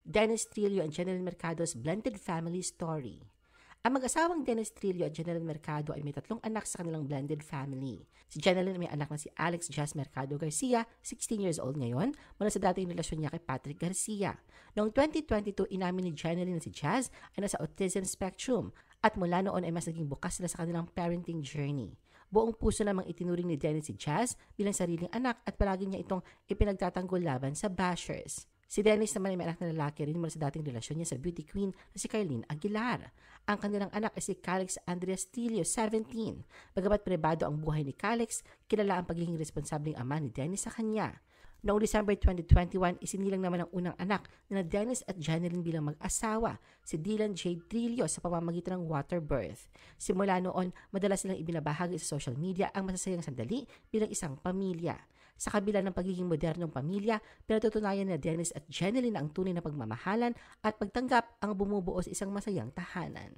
Dennis Trillo and Jeneline Mercado's blended family story. Ang mag-asawang Dennis Trillo at Jeneline Mercado ay may 3 anak sa kanilang blended family. Si Jeneline may anak na si Alex Jazz Mercado Garcia, 16 years old ngayon, mula sa dating relasyon niya kay Patrick Garcia. Noong 2022, inamin ni Jeneline na si Jazz ay nasa autism spectrum at mula noon ay mas naging bukas sila sa kanilang parenting journey. Buong puso namang itinuring ni Dennis si Jazz bilang sariling anak at palagi niya itong ipinagtatanggol laban sa bashers. Si Dennis naman ay may anak na lalaki rin mula sa dating relasyon niya sa beauty queen na si Carlene Aguilar. Ang kanilang anak ay si Calix Andreas Trillo, 17. Bagamat pribado ang buhay ni Calix, kilala ang pagiging responsabling ama ni Dennis sa kanya. Noong December 2021, isinilang naman ang unang anak na Dennis at Jeneline bilang mag-asawa, si Dylan J. Trillo sa pamamagitan ng water birth. Simula noon, madalas silang ibinabahagi sa social media ang masasayang sandali bilang isang pamilya. Sa kabila ng pagiging modernong pamilya, pinatutunayan na Dennis at Jeneline ang tunay na pagmamahalan at pagtanggap ang bumubuo sa isang masayang tahanan.